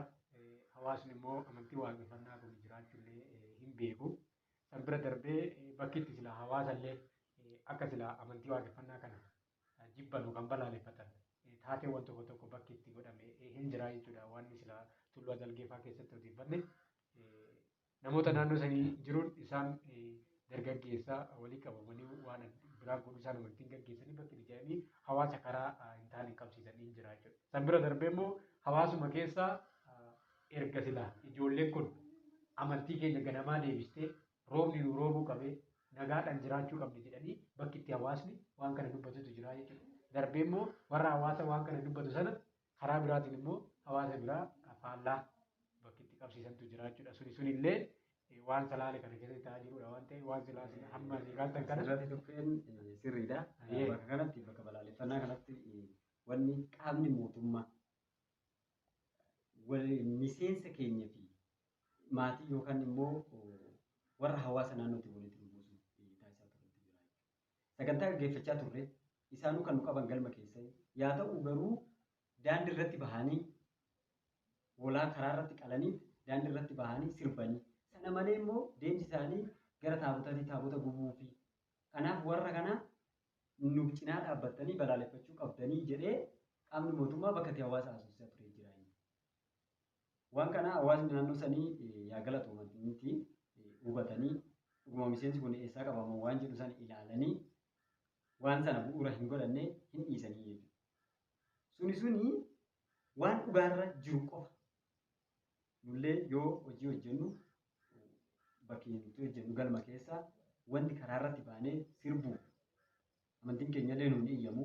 B: Hawaasni immoo amantii waaqeffannaa kun jiraachuullee hin beeku. San bira darbee bakki itti silaa hawaasallee akka silaa amantii waaqeffannaa kana jibban yookaan balaaleffatan taateewwan tokko tokko bakki itti godhame hin jiraa jechuudha. Wanni silaa tulluu Adalgeefaa keessatti odeeffanne namoota naannoo sanii jiruun isaan dargaggeessaa walii qabamanii waan biraan kun isaan amantiin gaggeessanii bakki itti jedhanii hawaasa karaa hin taane qabsiisanii hin jiraa jechuudha. San bira darbee immoo hawaasuma keessaa erga silaa ijoolleen kun amantii keenya ganamaa deebistee roobni nu roobuu qabee nagaadhaan jiraachuu qabne jedhanii bakki itti hawaasni waan kana dubbatutu jira jechuudha. Darbee immoo warra hawaasa waan kana dubbatu sana karaa biraatiin immoo hawaasa biraa faallaa bakki itti qabsiisantu jira jechuudha. Sunillee waan salaale kana keessatti ta'aa jirudha waan ta'eef waan silaa hamma kaastan kana.
C: Asirratti dhukkeen sirriidha. Bakka kanatti bakka balaaleffannaa kanatti wanni qaamni mootummaa miseensa keenya fi maatii yookaan immoo warra hawaasa naannootti walitti buusu taasisaa turetti jira. Sagantaa gaggeeffachaa turre isaanuu kan nu qaban galma keessa yaa ta'u garuu daandii irratti bahanii hoolaa karaa irratti qalanii daandii irratti bahanii sirbanii sana malee immoo deemsi isaanii gara taabotaatti taabota gubuu fi kanaaf warra kana nu cinaa dhaabbattanii balaaleffachuu qabdanii jedhee qaamni mootummaa bakka itti hawaasa haasofsiisaa ture jira. Waan kana hawaasni naannoo sanii yaa galatoomatti hubatanii dhuguma miseensi kun eessaa qabama waan jedhu sana ilaalanii waan sana bu'uura hin godhanne hin dhiisanii jechuudha. Suni waan dhugaarra jiru qofa. Nullee yoo hojii hojjennu bakki nuti hojjennu galma keessa wanti karaa irratti baanee sirbu amantiin keenya illee nuun iyyamu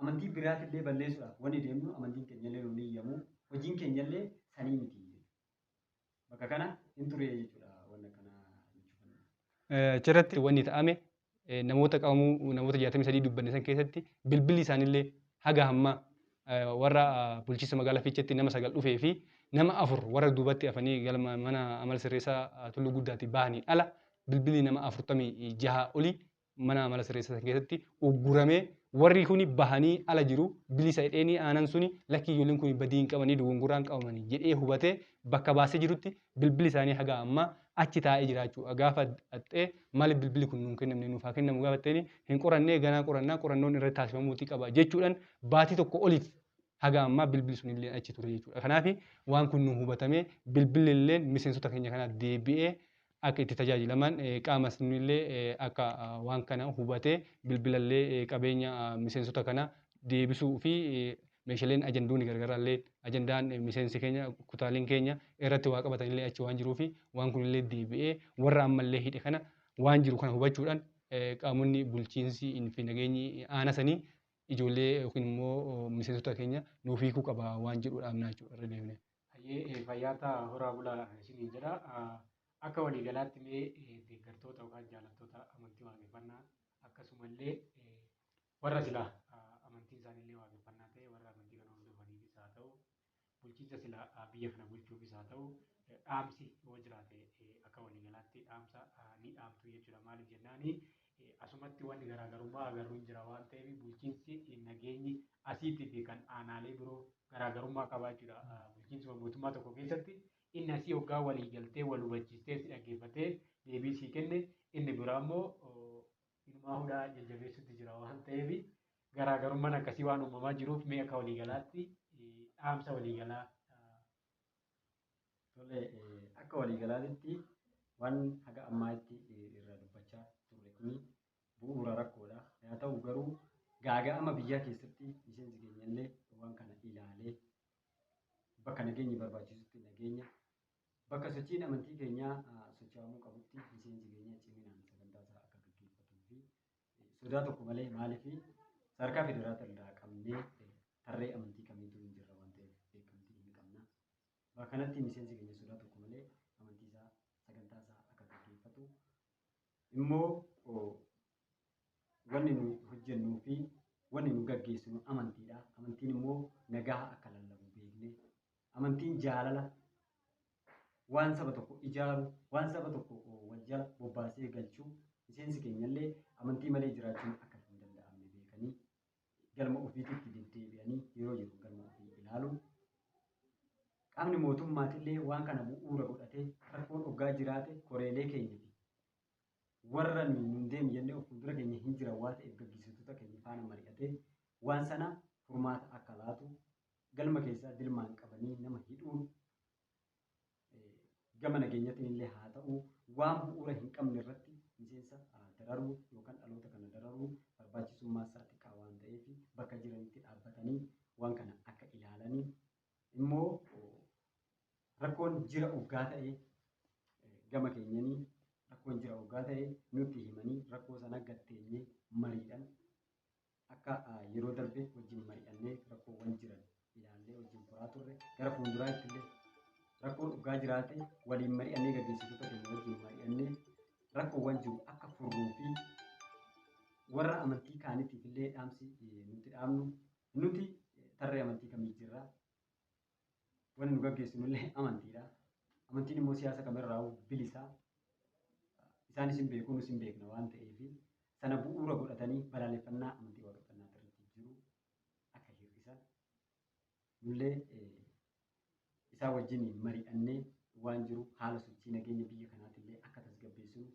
C: amantii biraatillee balleessuudhaaf wanni deemnu amantiin keenya illee nuun iyyamu hojiin keenya illee sanii miti. Bakka kana hin ture jechuudha wanna kana jechuudha.
D: Achirratti wanni ta'ame namoota qabamuu namoota 63 dubbanne san keessatti bilbilli isaanillee haga hamma warra bulchiinsa magaalaa Fiicheetti nama 9 dhufee fi nama 4 warra duubatti hafanii galma mana amala sirreessaa Tulluu Guddaatti bahanii ala bilbilli nama 46 olii mana amala sirreessaa keessatti ugguramee warri kuni bahanii ala jiru bilisa hidheenii aanan suni lakki ijoolleen kun badii hin qabanii dogongoraan qabamanii jedhee hubatee bakka baasee jirutti bilbilli isaanii haga ammaa achi taa'ee jiraachuu gaafa dhattee maali bilbilli kun nuun kennamne nuuf haa kennamu gaafatteeni hin qorannee ganaa qorannoon irratti taasifamuutii qaba jechuudhaan baatii tokko oliif haga ammaa bilbilli sunillee achi ture jechuudha. Kanaaf waan kun nu hubatamee bilbilli illee miseensota keenya kanaa deebi'ee akka itti tajaajilaman qaama sunillee akka waan kana hubatee bilbilallee qabeenya miseensota kana deebisuu fi meeshaaleen ajandoonni gargaraallee ajandaan miseensi keenya kutaaleen keenya irratti waa qabatanillee achi waan jiruu fi waan kunillee deebi'ee warra ammallee hidhe kana waan jiru kana hubachuudhaan qaamonni bulchiinsi fi nageenyi aanasanii ijoollee yookiin immoo miseensota keenya nuuf hiikuu qaba waan jedhu dhaabnaa jechuudha irra deemnee.
B: Fayyaata horaa bulaa isinii jedha. Akka waliigalaatti mee deeggartoota yookaan jaallattoota amantii waaqeffannaa akkasumallee warra silaa amantiin isaaniillee waaqeffannaa ta'e warra amantii kana hordofaniifis haa ta'u bulchiinsa silaa biyya kana bulchuufis haa ta'u dhaamsi yoo jiraate akka waliigalaatti dhaamsa ni dhaamtu jechuudha. Maaliif jennaani asumatti wanni garaagarummaa agarru hin jira waan ta'eef bulchiinsi nageenyi asiitti fi kan aanaalee biroo garaagarummaa qabaa jechuudha. Bulchiinsa mootummaa tokko keessatti inni asii hoggaa walii galtee wal hubachiistee si dhaggeeffatee deebii sii kenne. Inni biraa immoo ilmaa hudhaa jajjabeessuutti jira waan ta'eef garaagarummaan akkasii waan uumamaa jiruuf mee akka waliigalaatti dhaamsa waliigalaa
C: Tole akka waliigalaatti waan haga ammaatti irra dubbachaa turre kuni bu'uura rakkoodha. Haa ta'u garuu gaaga'ama biyyaa keessatti miseensi keenya illee waan kana ilaalee bakka nageenyi barbaachisutti nageenya bakka sochiin amantii keenyaa socho'amuu qabutti miseensi keenya ciminaan sagantaa isaa akka gaggeeffatuu fi sodaa tokko malee maaliif sadarkaa federaalaa irraa qabnee tarree amantii kamiitu hin jirre waan ta'eef beekamtii hin qabna. Bakka kanatti miseensi keenya sodaa tokko malee amantii isaa sagantaa isaa akka gaggeeffatu immoo wanni nu hojjennuu fi wanni nu gaggeessinu amantiidha. Amantiin immoo nagaa akka lallabu beeknee amantiin jaalala waan saba tokko ijaaru waan saba tokko wal jala bobbaasee galchuu miseensi keenyallee amantii malee jiraachuun akka hin danda'amne beekanii galma ofiitti deddeebi'anii yeroo jiru galma ofii ilaalu. Qaamni mootummaatillee waan kana bu'uura godhatee rakkoon hoggaa jiraate koreelee keenya fi warra nuun deemu jennee of fuuldura keenya hin jiran waan ta'eef gaggeessitoota keenya faana mari'atee waan sana furmaata akka laatu galma keessaa dilmaan qabanii nama hidhuun gama nageenyatiin illee haa ta'u waan bu'uura hin qabne irratti miseensa dararuu yookaan dhaloota kana dararuu barbaachisummaa isaa xiqqaa waan ta'eef bakka jiranitti dhaabbatanii waan kana akka ilaalanii immoo rakkoon jira hoggaa ta'e gama keenyanii rakkoon jira hoggaa ta'e nutti himanii rakkoo sana gatteenyee mariidhaan akka yeroo darbe wajjin mari'annee rakkoowwan jiran ilaallee wajjin furaa turre gara fuulduraatti illee rakkoon hoggaa jiraate waliin mari'annee gaggeessitoota keenya wajjin mari'annee rakkoowwan jiru akka furruu fi warra amantii kaaniitiif illee dhaamsi nuti dhaamnu nuti tarree amantii kamii jirra wanni nu gaggeessinu illee amantiidha. Amantiin immoo siyaasa kamirraa bilisaa isaanis hin beeku nus hin beekna waan ta'eef sana bu'uura godhatanii balaaleffannaa amantii waaqeffannaa irratti jiru akka hir'isan nullee isaa wajjin mari'annee waan jiru haala sochii nageenya biyya kanaatti illee akka tasgabbeessinu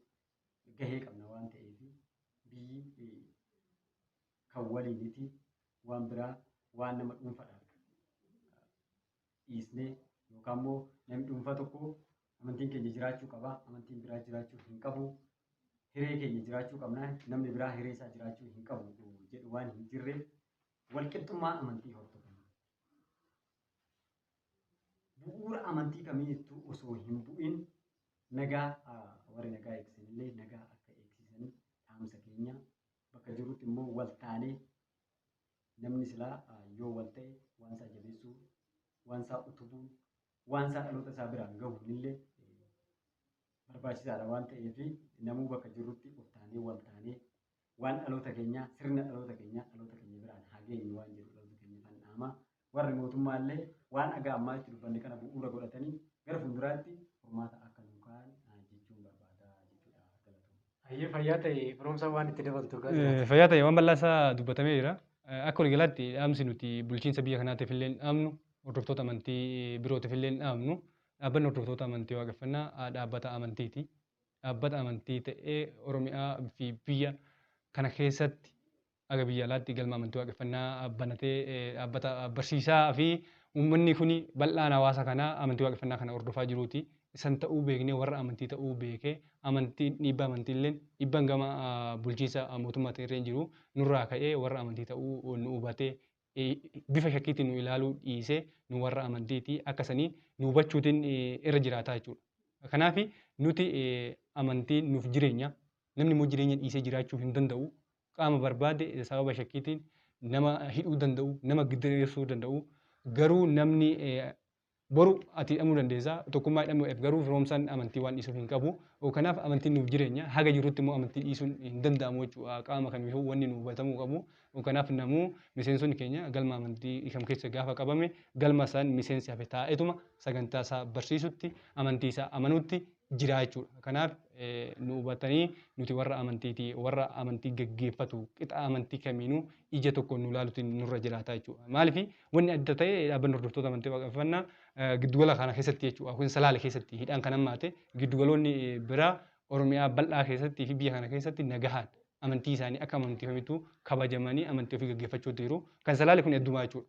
C: gahee qabna waan ta'eef biyyi kan waliiniti waan biraa waan nama dhuunfaadhaan dhiisnee yookaan immoo namni dhuunfaa tokko amantiin keenya jiraachuu qaba amantiin biraa jiraachuu hin qabu hiree keenya jiraachuu qabna namni biraa hiree isaa jiraachuu hin qabu jedhu waan hin jirreef walqixxummaa amantii hordofna. Bu'uura amantii kamiittuu osoo hin bu'in nagaa warri nagaa eegsisan illee nagaa akka eegsisanii dhaamsa keenya bakka jirutti immoo wal taanee namni silaa yoo wal ta'e waan isaa jabeessuu waan isaa utubuu waan isaa dhaloota isaa biraan gahuun illee barbaachisaadha waan ta'eef namuu bakka jirutti of taanee wal taanee waan dhaloota keenyaa sirna dhaloota keenyaa biraan haa geenyu waan jedhu dhaloota keenya kan dhaama warri mootummaa illee waan dhagaa ammaa itti dubbanne kana bu'uura godhatanii gara fuulduraatti furmaata akka nu kaa'an jechuun barbaada jechuudha galatoomna.
B: Hayyee fayyaa ta'e firoomsa waan itti dabaltu
D: Fayyaa ta'e waan bal'aa isaa dubbatamee jira. Akka waliigalaatti dhaamsi nuti bulchiinsa biyya kanaatiif illee dhaamnu hordoftoota amantii birootiif illee dhaamnu dhaabbanni hordoftoota amantii waaqeffannaa dhaabbata amantiiti. Dhaabbata amantii ta'ee Oromiyaa fi biyya kana keessatti aga biyya alaatti galma amantii waaqeffannaa banatee dhaabbata barsiisaa fi uummanni kun bal'aan hawaasa kanaa amantii waaqeffannaa kana hordofaa jiruuti. Isan ta'uu beeknee warra amantii ta'uu beekee amantii dhiibbaa amantii illee dhiibbaan gama bulchiinsa mootummaa ta'e jiru nurraa ka'ee warra amantii ta'uu nu hubatee bifa shakkiitiin nu ilaaluu dhiisee nu warra amantiiti akkasanii nu hubachuutiin irra jiraataa jechuudha. Kanaaf nuti amantii nuuf jireenya namni immoo jireenya dhiisee jiraachuu hin danda'u qaama barbaade sababa shakkiitiin nama hidhuu danda'u nama gidireessuu danda'u garuu namni boru ati hidhamuu dandeessa tokkummaa hidhamuudhaaf garuu firoomsaan amantii waan dhiisuuf hin qabu. Kanaaf amantiin nuuf jireenya haga jirutti immoo amantii dhiisuun hin danda'amu jechuudha qaama kamiifuu wanni nu hubatamuu qabu. Kanaaf namuu miseensonni keenya galma amantii kam keessa gaafa qabame galma isaan miseensi hafe taa'etuma sagantaa isaa barsiisutti amantii isaa amanutti jira jechuudha. Kanaaf nu hubatanii nuti warra amantiiti warra amantii gaggeeffatu qixa amantii kamiinuu ija tokkoon nu ilaaluutti nurra jiraata jechuudha. Maaliif wanni adda ta'e dhaabbanni hordoftoota amantii waaqeffannaa giddugala kana keessatti jechuudha. Kun salaala keessatti hidhaan kan hammaate giddugaloonni biraa Oromiyaa bal'aa keessattii fi biyya kana keessatti nagahaan amantii isaanii akka amantii kamiituu kabajamanii amantii ofii gaggeeffachuu jiru. Kan salaale kun heddumaa jechuudha.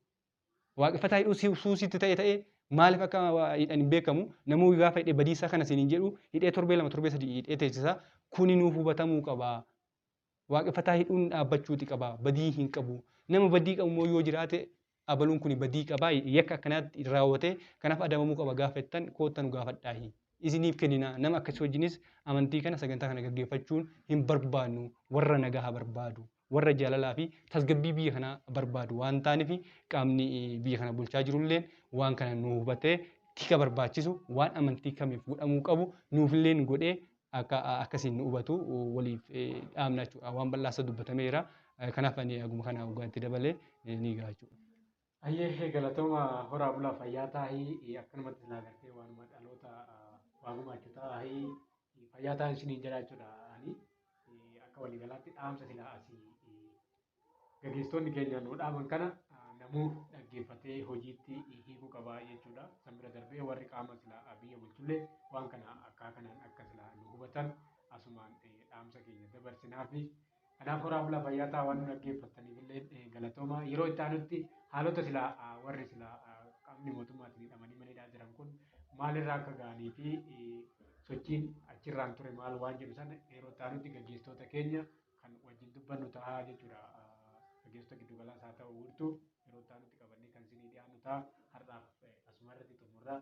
D: Waaqeffataa hidhuu suusitti ta'e maaliif akka hidhan hin beekamu namuu gaafa hidhee badiisaa kana siin hin jedhu hidhee torbee 2 torbee 3 hidhee teessisa. Kuni nuuf hubatamuu qaba. Waaqeffataa hidhuun dhaabbachuuti qaba. Badii hin qabu. Nama badii qabu immoo yoo jiraate abaluun kun badii qaba. Yakka akkanaatti raawwate kanaaf adabamuu qaba gaafa jettan koottan gaafadhaahi. Isiniif kennina nama akkasii wajjinis amantii kana sagantaa kana gaggeeffachuun hin barbaannu warra nagaa barbaadu warra jaalalaa fi tasgabbii biyya kanaa barbaadu waan ta'aniif qaamni biyya kana bulchaa jirullee waan kana nu hubatee tika barbaachisu waan amantii kamiif godhamuu qabu nuufillee godhee akkasiin nu hubatu waliif dhaamna jechuudha waan bal'aasa dubbatameera kanaaf ani aguma kana dhugaatti dabalee ni gaachuu.
B: Ayyee galatooma horaa bulaa fayyaa taa'ii akkanumatti silaa gartee waanuma dhaloota waanuma achuutaa fayyaa ta'an isiniin jedha jechuudha. Akka waliigalaatti dhaamsa silaa asii gaggeessitoonni keenya nu dhaaman kana namuu dhaggeeffatee hojiitti hiikuu qaba jechuudha. San bira darbee warri qaama silaa biyya bulchullee waan kana akka kanaan akka silaa nu hubatan asumaan dhaamsa keenya dabarsinaa fi kanaaf horaa bulaa fayyaa ta'a waan nu dhaggeeffataniif illee galatooma yeroo itti aanutti haalota silaa warri silaa qaamni mootummaatiin hidhamanii maneedhaa jiran kun maalirraa akka ga'anii fi sochiin achirraan ture maal waan jedhu sana yeroo itti aanutti gaggeessitoota keenya kan wajjin dubbannu ta'a jechuudha. Gaggeessitoota giddugalaas haa ta'u wiirtuu yeroo itti aanutti qabannee kan isinii dhiyaannu ta'a har'aaf asuma irratti xumurra.